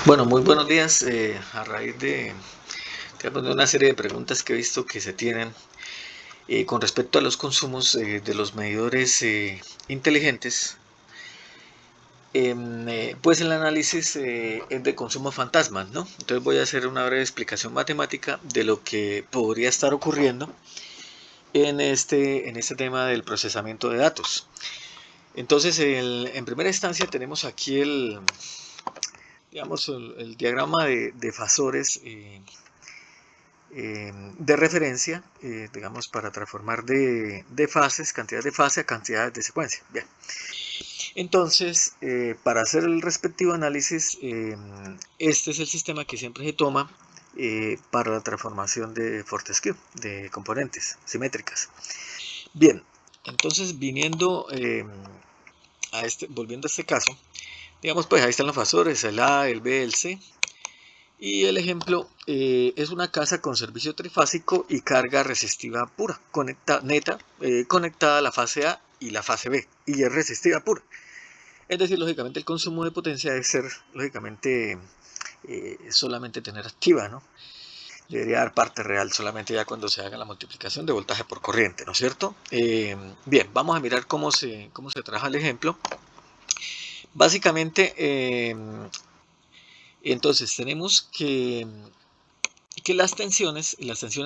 Bueno, muy buenos días. A raíz de una serie de preguntas que he visto que se tienen con respecto a los consumos de los medidores inteligentes, pues el análisis es de consumos fantasmas, ¿no? Entonces voy a hacer una breve explicación matemática de lo que podría estar ocurriendo en este tema del procesamiento de datos. Entonces, en primera instancia tenemos aquí el diagrama de fasores de referencia, digamos, para transformar de fases, cantidades de fase a cantidades de secuencia. Bien, entonces, para hacer el respectivo análisis, este es el sistema que siempre se toma para la transformación de Fortescue, de componentes simétricas. Bien, entonces volviendo a este caso, digamos, pues ahí están los fasores, el A, el B, el C. Y el ejemplo es una casa con servicio trifásico y carga resistiva pura, conectada a la fase A y la fase B, y es resistiva pura. Es decir, lógicamente el consumo de potencia debe ser, lógicamente, solamente tener activa, ¿no? Debería dar parte real solamente ya cuando se haga la multiplicación de voltaje por corriente, ¿no es cierto? Bien, vamos a mirar cómo se trabaja el ejemplo. Básicamente, entonces tenemos que las tensiones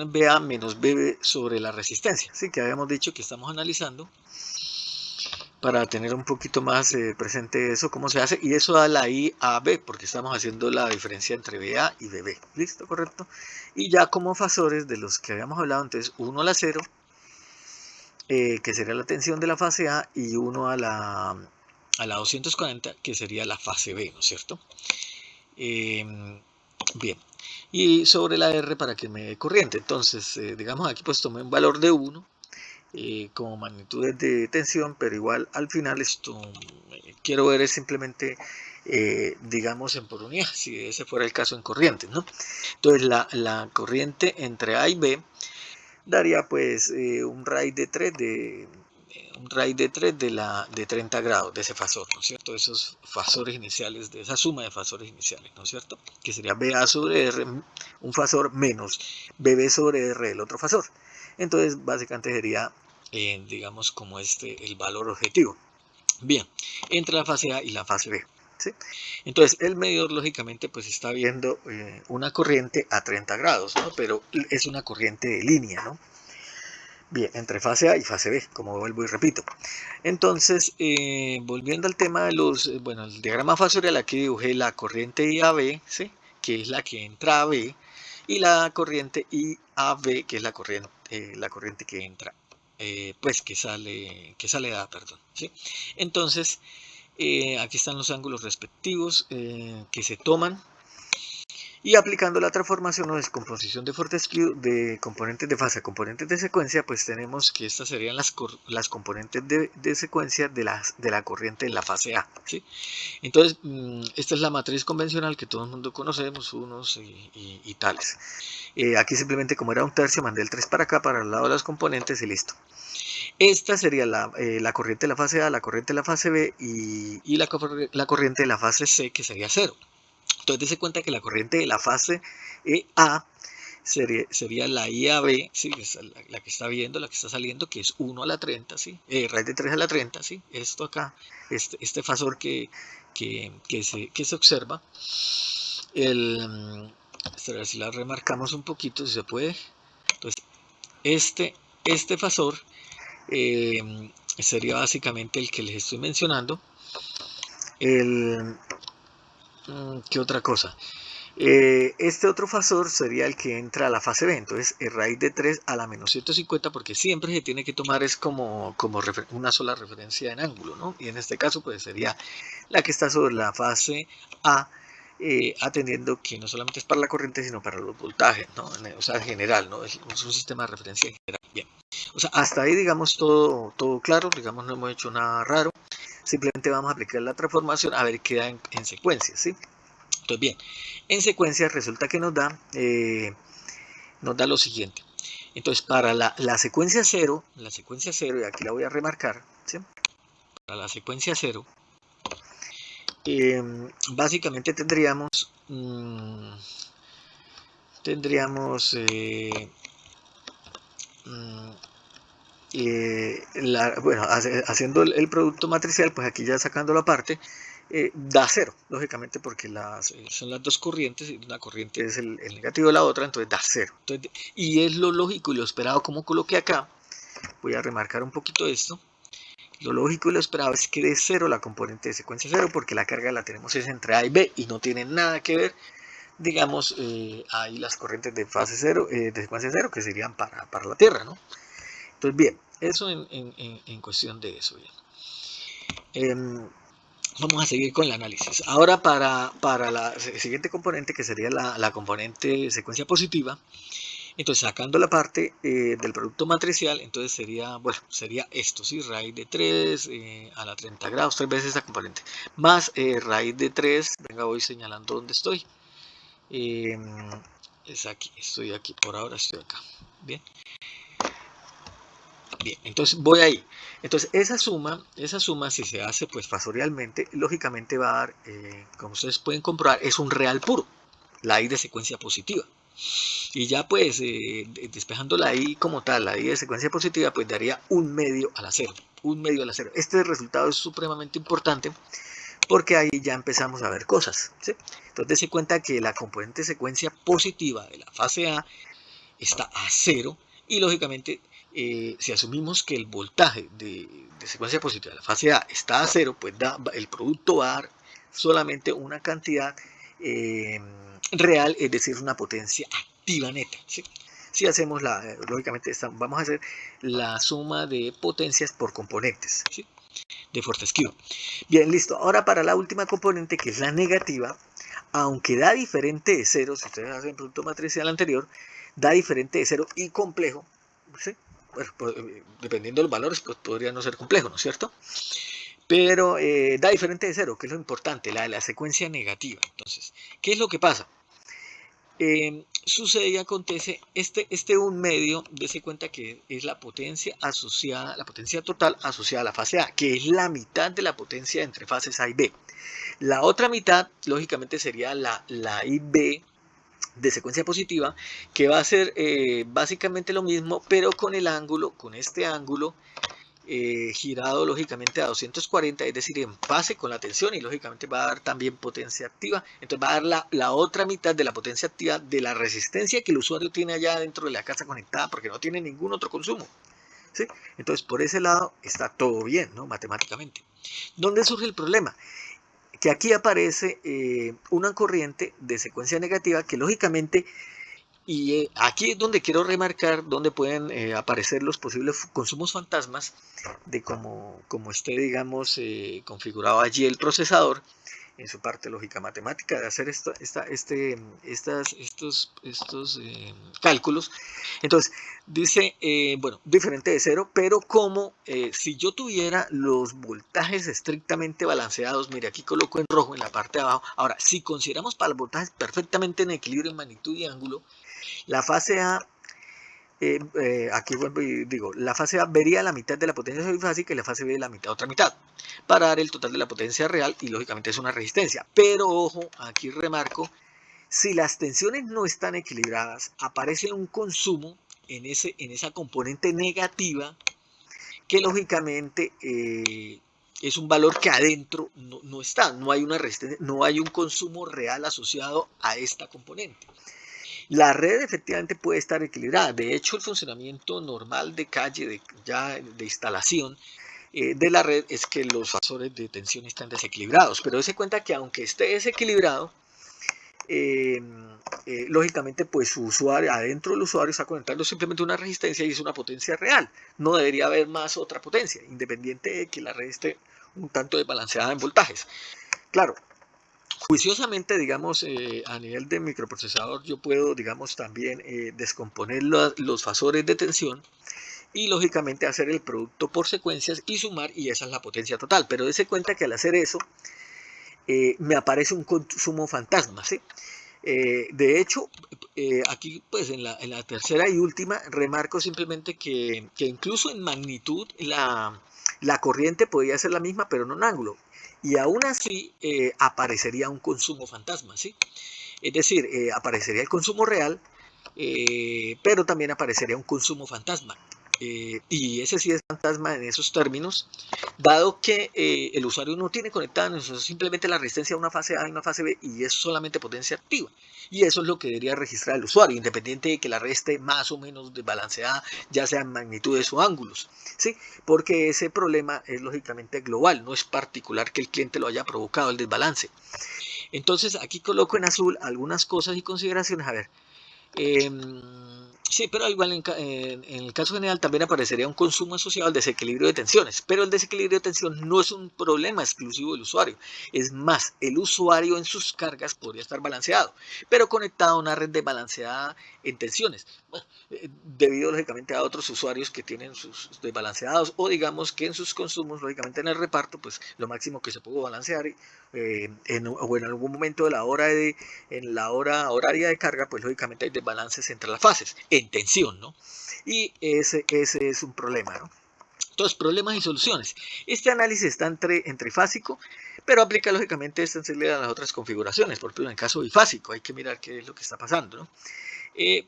BA menos BB sobre la resistencia, ¿sí? Que habíamos dicho que estamos analizando para tener un poquito más presente eso, cómo se hace, y eso da la IAB, porque estamos haciendo la diferencia entre BA y BB, ¿listo? Correcto. Y ya como fasores de los que habíamos hablado, entonces 1 a la 0, que sería la tensión de la fase A, y 1 a la 240, que sería la fase B, ¿no es cierto? Bien, y sobre la R para que me dé corriente. Entonces, digamos aquí pues tomé un valor de 1 como magnitudes de tensión, pero igual al final esto quiero ver es simplemente, digamos, en por unidad, si ese fuera el caso en corrientes, ¿no? Entonces la corriente entre A y B daría pues un raíz de 3 de 30 grados de ese fasor, ¿no es cierto? Esos fasores iniciales, de esa suma de fasores iniciales, ¿no es cierto? Que sería BA sobre R, un fasor, menos BB sobre R, el otro fasor. Entonces, básicamente sería, digamos, como el valor objetivo. Bien, entre la fase A y la fase B. ¿Sí? Entonces, el medidor, lógicamente, pues está viendo una corriente a 30 grados, ¿no? Pero es una corriente de línea, ¿no? Bien, entre fase A y fase B, como vuelvo y repito. Entonces, volviendo al tema de bueno, el diagrama fasorial, aquí dibujé la corriente IAB, ¿sí? Que es la que entra a B, y la corriente IAB, que es la corriente que entra, pues que sale de A, perdón, ¿sí? Entonces, aquí están los ángulos respectivos que se toman. Y aplicando la transformación o descomposición de Fortescue de componentes de fase a componentes de secuencia, pues tenemos que estas serían las componentes de secuencia de la corriente en la fase A, ¿sí? Entonces, esta es la matriz convencional que todo el mundo conocemos, unos y tales. Aquí simplemente, como era un tercio, mandé el 3 para acá, para el lado de las componentes, y listo. Esta sería la corriente de la fase A, la corriente de la fase B y la corriente de la fase C, que sería 0. Entonces, dése cuenta que la corriente de la fase A sería la IAB, ¿sí? Es la que está viendo, la que está saliendo, que es 1 a la 30, ¿sí? Raíz de 3 a la 30, ¿sí? Esto acá, este fasor que se observa. A ver si la remarcamos un poquito, si se puede. Entonces, este fasor sería básicamente el que les estoy mencionando. ¿Qué otra cosa? Este otro fasor sería el que entra a la fase B, entonces raíz de 3 a la menos 150, porque siempre se tiene que tomar es como una sola referencia en ángulo, ¿no? Y en este caso pues sería la que está sobre la fase A, atendiendo que no solamente es para la corriente, sino para los voltajes, ¿no? O sea, en general, ¿no? Es un sistema de referencia en general. Bien. O sea, hasta ahí, digamos, todo claro, digamos, no hemos hecho nada raro, simplemente vamos a aplicar la transformación a ver qué da en secuencia, ¿sí? Entonces, bien, en secuencia resulta que nos da lo siguiente. Entonces, para la secuencia 0, y aquí la voy a remarcar, ¿sí? Para la secuencia 0, básicamente tendríamos tendríamos bueno, haciendo el producto matricial, pues aquí ya sacándolo aparte, da cero, lógicamente, porque son las dos corrientes, y una corriente es el negativo de la otra, entonces da cero. Entonces, y es lo lógico y lo esperado, como coloqué acá. Voy a remarcar un poquito esto. Lo lógico y lo esperado es que dé cero la componente de secuencia cero, porque la carga la tenemos es entre A y B y no tiene nada que ver, digamos, ahí las corrientes de fase cero, de secuencia cero, que serían para la Tierra, ¿no? Entonces, bien, eso en cuestión de eso. Bien. Vamos a seguir con el análisis. Ahora para la siguiente componente, que sería la componente secuencia positiva, entonces sacando la parte del producto matricial, entonces sería, bueno, sería esto, ¿sí? Raíz de 3 a la 30 grados, 3 veces esa componente, más raíz de 3, venga, voy señalando dónde estoy. Es aquí, estoy aquí, por ahora estoy acá. Bien. Bien, entonces voy ahí. Entonces esa suma si se hace pues fasorialmente, lógicamente va a dar, como ustedes pueden comprobar, es un real puro, la I de secuencia positiva. Y ya pues despejando la I como tal, la I de secuencia positiva, pues daría 1/2 a la 0. 1/2 a la 0. Este resultado es supremamente importante porque ahí ya empezamos a ver cosas, ¿sí? Entonces dense cuenta que la componente secuencia positiva de la fase A está a 0 y lógicamente si asumimos que el voltaje de secuencia positiva de la fase A está a 0, pues el producto va a dar solamente una cantidad real, es decir, una potencia activa neta, ¿sí? Si hacemos lógicamente vamos a hacer la suma de potencias por componentes, ¿sí? De Fortescue. Bien, listo. Ahora para la última componente, que es la negativa, aunque da diferente de 0, si ustedes hacen el producto matricial anterior, da diferente de 0 y complejo, ¿sí? Bueno, pues, dependiendo de los valores, pues podría no ser complejo, ¿no es cierto? Pero da diferente de 0, que es lo importante, la secuencia negativa. Entonces, ¿qué es lo que pasa? Sucede y acontece este 1/2, dése cuenta que es la potencia asociada, la potencia total asociada a la fase A, que es la mitad de la potencia entre fases A y B. La otra mitad, lógicamente, sería la IB de secuencia positiva, que va a ser básicamente lo mismo, pero con el ángulo, con este ángulo, girado lógicamente a 240, es decir, en fase con la tensión, y lógicamente va a dar también potencia activa. Entonces va a dar la otra mitad de la potencia activa de la resistencia que el usuario tiene allá dentro de la casa conectada, porque no tiene ningún otro consumo, ¿sí? Entonces por ese lado está todo bien, ¿no? Matemáticamente. ¿Dónde surge el problema? Que aquí aparece una corriente de secuencia negativa que lógicamente, y aquí es donde quiero remarcar, donde pueden aparecer los posibles consumos fantasmas de cómo esté, digamos, configurado allí el procesador en su parte lógica matemática de hacer estos cálculos. Entonces, dice, bueno, diferente de 0, pero como si yo tuviera los voltajes estrictamente balanceados, mire, aquí coloco en rojo en la parte de abajo. Ahora, si consideramos para los voltajes perfectamente en equilibrio en magnitud y ángulo, la fase A, aquí vuelvo y digo, la fase A vería la mitad de la potencia bifásica y la fase B la otra mitad, para dar el total de la potencia real, y lógicamente es una resistencia. Pero ojo, aquí remarco, si las tensiones no están equilibradas, aparece un consumo en esa componente negativa, que lógicamente es un valor que adentro no está, no hay una resistencia, no hay un consumo real asociado a esta componente. La red efectivamente puede estar equilibrada. De hecho, el funcionamiento normal de calle, de instalación de la red, es que los fasores de tensión están desequilibrados. Pero se cuenta que aunque esté desequilibrado, lógicamente pues su usuario, adentro del usuario está conectando simplemente una resistencia y es una potencia real. No debería haber más otra potencia, independiente de que la red esté un tanto desbalanceada en voltajes. Claro, juiciosamente, digamos, a nivel de microprocesador, yo puedo, digamos, también descomponer los fasores de tensión y lógicamente hacer el producto por secuencias y sumar, y esa es la potencia total. Pero dése cuenta que al hacer eso me aparece un consumo fantasma, ¿sí? De hecho, aquí pues en la tercera y última remarco simplemente que incluso en magnitud la corriente podría ser la misma, pero no en ángulo. y aún así aparecería un consumo fantasma, ¿sí? Es decir, aparecería el consumo real, pero también aparecería un consumo fantasma. Y ese sí es fantasma en esos términos, dado que el usuario no tiene conectada simplemente la resistencia a una fase A y una fase B y es solamente potencia activa. Y eso es lo que debería registrar el usuario, independiente de que la red esté más o menos desbalanceada, ya sea en magnitudes o ángulos. ¿Sí? Porque ese problema es lógicamente global, no es particular que el cliente lo haya provocado el desbalance. Entonces aquí coloco en azul algunas cosas y consideraciones. A ver, eh, sí, pero igual en el caso general también aparecería un consumo asociado al desequilibrio de tensiones, pero el desequilibrio de tensión no es un problema exclusivo del usuario. Es más, el usuario en sus cargas podría estar balanceado, pero conectado a una red desbalanceada en tensiones. Bueno, debido lógicamente a otros usuarios que tienen sus desbalanceados o digamos que en sus consumos, lógicamente en el reparto, pues lo máximo que se pudo balancear o en algún momento de en la hora horaria de carga, pues lógicamente hay desbalances entre las fases, en tensión, ¿no? Y ese es un problema, ¿no? Entonces, problemas y soluciones. Este análisis está trifásico, pero aplica lógicamente extensible a las otras configuraciones. Por ejemplo, en el caso bifásico, hay que mirar qué es lo que está pasando, ¿no?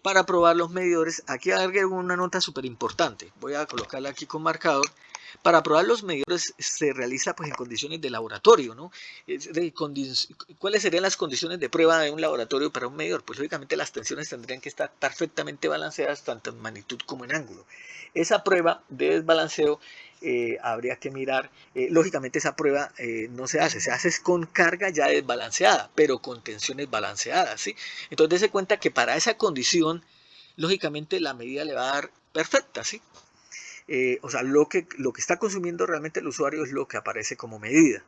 Para probar los medidores, aquí agrego una nota súper importante. Voy a colocarla aquí con marcador. Para probar los medidores se realiza pues en condiciones de laboratorio, ¿no? ¿Cuáles serían las condiciones de prueba de un laboratorio para un medidor? Pues lógicamente las tensiones tendrían que estar perfectamente balanceadas tanto en magnitud como en ángulo. Esa prueba de desbalanceo habría que mirar, lógicamente esa prueba no se hace con carga ya desbalanceada, pero con tensiones balanceadas, ¿sí? Entonces se cuenta que para esa condición, lógicamente la medida le va a dar perfecta, ¿sí? O sea, lo que está consumiendo realmente el usuario es lo que aparece como medida.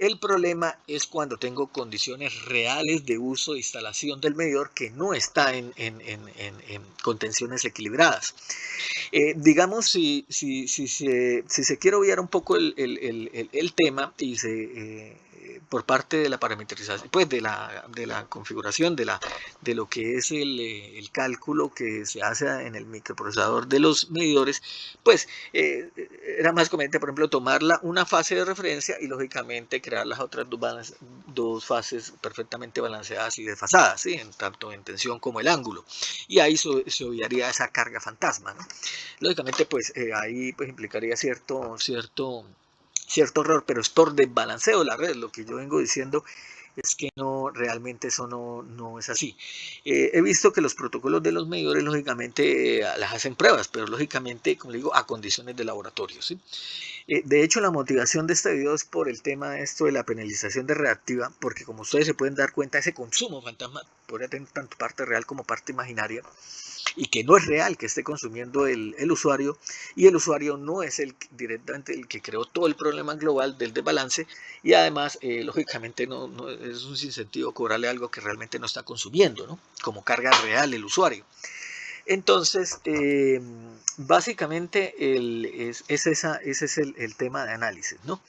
El problema es cuando tengo condiciones reales de uso e instalación del medidor que no está en contenciones equilibradas. Digamos, si se quiere obviar un poco el tema y por parte de la parametrización, pues de la configuración, de lo que es el cálculo que se hace en el microprocesador de los medidores, pues era más conveniente, por ejemplo, tomar una fase de referencia y lógicamente crear las otras dos fases perfectamente balanceadas y desfasadas, ¿sí? Tanto en tensión como el ángulo. Y ahí se obviaría esa carga fantasma, ¿no? Lógicamente, pues ahí pues implicaría cierto error, pero es por desbalanceo de la red. Lo que yo vengo diciendo es que no, realmente eso no es así. He visto que los protocolos de los medidores, lógicamente, las hacen pruebas, pero lógicamente, como le digo, a condiciones de laboratorio, ¿sí? De hecho, la motivación de este video es por el tema de esto de la penalización de reactiva, porque como ustedes se pueden dar cuenta, ese consumo fantasma podría tener tanto parte real como parte imaginaria, y que no es real que esté consumiendo el usuario, y el usuario no es directamente el que creó todo el problema global del desbalance, y además lógicamente no es un sinsentido cobrarle algo que realmente no está consumiendo, ¿no? Como carga real el usuario. Entonces, básicamente ese es el tema de análisis, ¿no?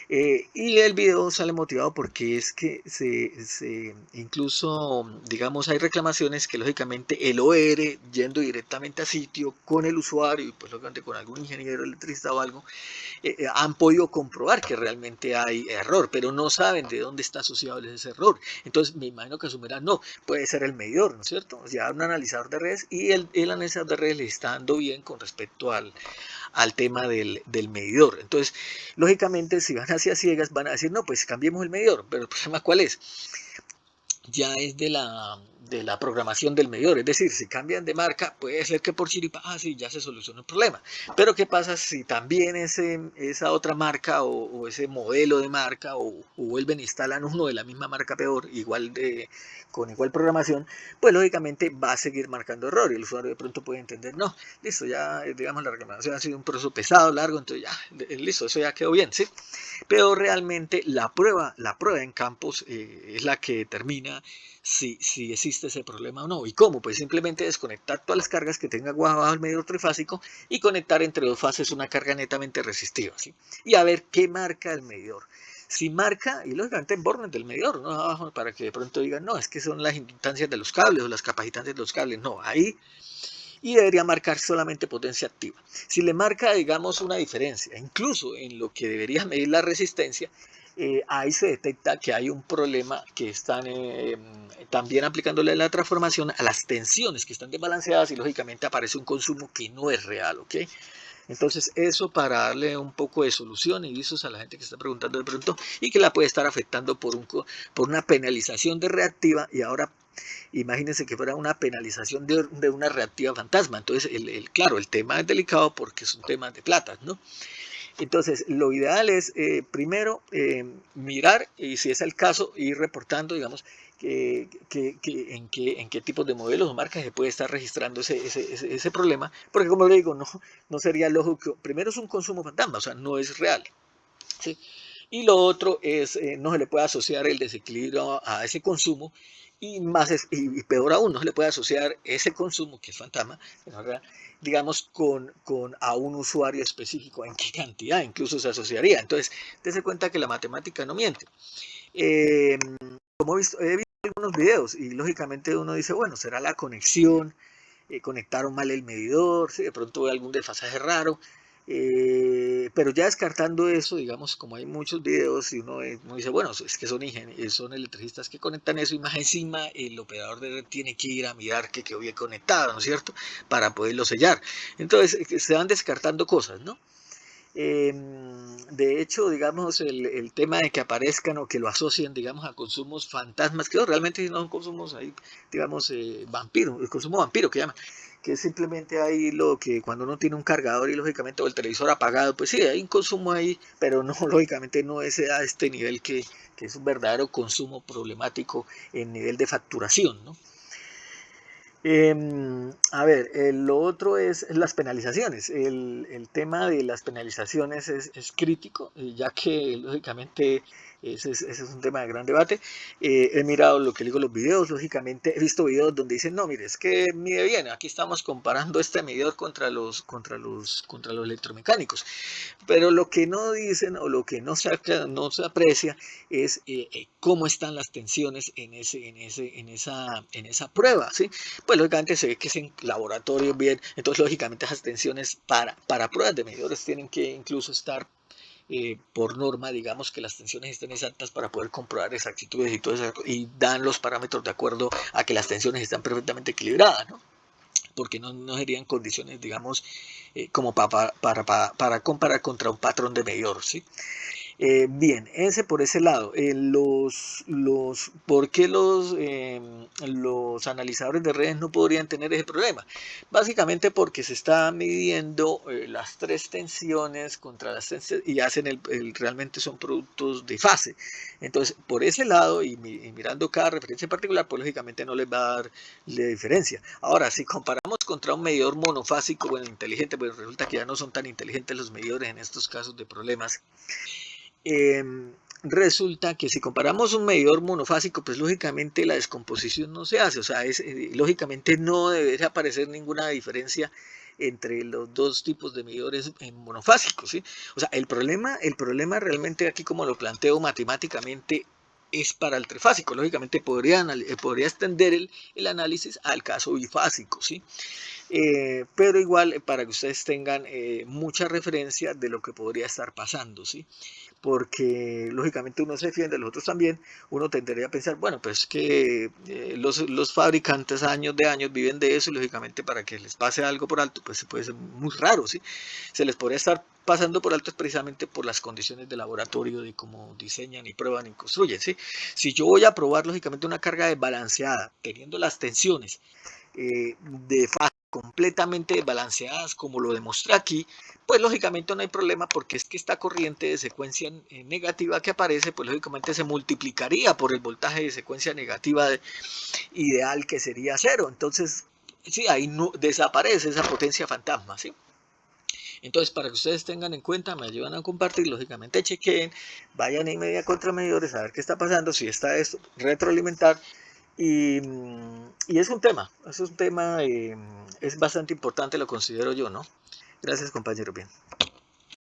Y el video sale motivado porque es que incluso, digamos, hay reclamaciones que lógicamente el OR yendo directamente a sitio con el usuario y pues lógicamente con algún ingeniero electricista o algo, han podido comprobar que realmente hay error, pero no saben de dónde está asociado ese error. Entonces me imagino que asumirán, no, puede ser el medidor, ¿no es cierto? O sea, un analizador de redes y el analizador de redes le está dando bien con respecto al tema del medidor. Entonces, lógicamente, si van hacia ciegas, van a decir, no, pues cambiemos el medidor, pero el problema ¿cuál es? Ya es de la programación del medidor, es decir, si cambian de marca, puede ser que por chiripa, sí, ya se soluciona el problema, pero ¿qué pasa si también esa otra marca o ese modelo de marca o vuelven e instalan uno de la misma marca peor, con igual programación, pues lógicamente va a seguir marcando error y el usuario de pronto puede entender, no, listo, ya digamos la reclamación ha sido un proceso pesado, largo, entonces ya, listo, eso ya quedó bien, ¿sí? Pero realmente la prueba en campos es la que determina si existe ese problema o no. ¿Y cómo? Pues simplemente desconectar todas las cargas que tenga bajo el medidor trifásico y conectar entre dos fases una carga netamente resistiva, ¿sí? Y a ver qué marca el medidor. Si marca, y lógicamente en bornes del medidor, no abajo, para que de pronto digan, no, es que son las inductancias de los cables o las capacitancias de los cables. No, ahí y debería marcar solamente potencia activa. Si le marca, digamos, una diferencia, incluso en lo que debería medir la resistencia, ahí se detecta que hay un problema que están también aplicándole la transformación a las tensiones que están desbalanceadas y lógicamente aparece un consumo que no es real, ¿ok? Entonces, eso para darle un poco de solución y visos a la gente que está preguntando de pronto y que la puede estar afectando por una penalización de reactiva y ahora imagínense que fuera una penalización de una reactiva fantasma. Entonces, claro, el tema es delicado porque es un tema de plata, ¿no? Entonces, lo ideal es primero mirar y si es el caso, ir reportando, digamos, en qué tipos de modelos o marcas se puede estar registrando ese problema, porque como le digo, no sería lógico, primero es un consumo fantasma, o sea, no es real, ¿sí? Y lo otro es, no se le puede asociar el desequilibrio a ese consumo y peor aún, no se le puede asociar ese consumo, que es fantasma, digamos, a un usuario específico, en qué cantidad incluso se asociaría. Entonces, dése cuenta que la matemática no miente. Eh, Como he visto algunos videos y lógicamente uno dice, bueno, será la conexión, conectaron mal el medidor, ¿sí? De pronto hay algún desfasaje raro, pero ya descartando eso, digamos, como hay muchos videos y uno dice, bueno, es que son electricistas que conectan eso y más encima el operador de red tiene que ir a mirar que quedó bien conectado, ¿no es cierto?, para poderlo sellar. Entonces, se van descartando cosas, ¿no? De hecho, digamos, el tema de que aparezcan o que lo asocien, digamos, a consumos fantasmas, que realmente no son consumos ahí, digamos, vampiro, el consumo vampiro que llaman, que es simplemente ahí lo que cuando uno tiene un cargador y lógicamente o el televisor apagado, pues sí, hay un consumo ahí, pero no, lógicamente no es a este nivel que es un verdadero consumo problemático en nivel de facturación, ¿no? A ver, lo otro es las penalizaciones. El tema de las penalizaciones es crítico, ya que lógicamente ese es un tema de gran debate. He mirado lo que digo los videos, lógicamente he visto videos donde dicen, no, mire, es que mide bien, aquí estamos comparando este medidor contra los electromecánicos. Pero lo que no dicen o lo que no se aprecia es cómo están las tensiones en esa prueba, ¿sí? Pues lógicamente se ve que es en laboratorio bien, entonces lógicamente esas tensiones para pruebas de medidores tienen que incluso estar por norma, digamos que las tensiones estén exactas para poder comprobar exactitudes y todo eso, y dan los parámetros de acuerdo a que las tensiones están perfectamente equilibradas, ¿no? Porque no serían condiciones, digamos, como para comparar contra un patrón de medidor, ¿sí? Bien, ese por ese lado. ¿Por qué los analizadores de redes no podrían tener ese problema? Básicamente porque se está midiendo las tres tensiones contra las tensiones y hacen realmente son productos de fase. Entonces, por ese lado y mirando cada referencia en particular, pues lógicamente no les va a dar la diferencia. Ahora, si comparamos contra un medidor monofásico, bueno, inteligente, pues resulta que ya no son tan inteligentes los medidores en estos casos de problemas. Eh, Resulta que si comparamos un medidor monofásico, pues lógicamente la descomposición no se hace, o sea, lógicamente no debería aparecer ninguna diferencia entre los dos tipos de medidores monofásicos, ¿sí? O sea, el problema realmente aquí como lo planteo matemáticamente es para el trifásico, lógicamente podría extender el análisis al caso bifásico, ¿sí? Pero igual para que ustedes tengan mucha referencia de lo que podría estar pasando, ¿sí? Porque lógicamente uno se defiende, los otros también, uno tendría a pensar, bueno, pues que los fabricantes años de años viven de eso y lógicamente para que les pase algo por alto, pues puede ser muy raro, ¿sí? Se les podría estar pasando por alto precisamente por las condiciones de laboratorio, de cómo diseñan y prueban y construyen, ¿sí? Si yo voy a probar lógicamente una carga desbalanceada, teniendo las tensiones de fase completamente desbalanceadas como lo demostré aquí, pues lógicamente no hay problema porque es que esta corriente de secuencia negativa que aparece, pues lógicamente se multiplicaría por el voltaje de secuencia negativa ideal que sería cero. Entonces, sí, ahí no, desaparece esa potencia fantasma, ¿sí? Entonces, para que ustedes tengan en cuenta, me ayudan a compartir, lógicamente chequen, vayan en media contra medidores a ver qué está pasando, si está esto, retroalimentar. Y es un tema, es bastante importante, lo considero yo, ¿no? Gracias, compañero. Bien.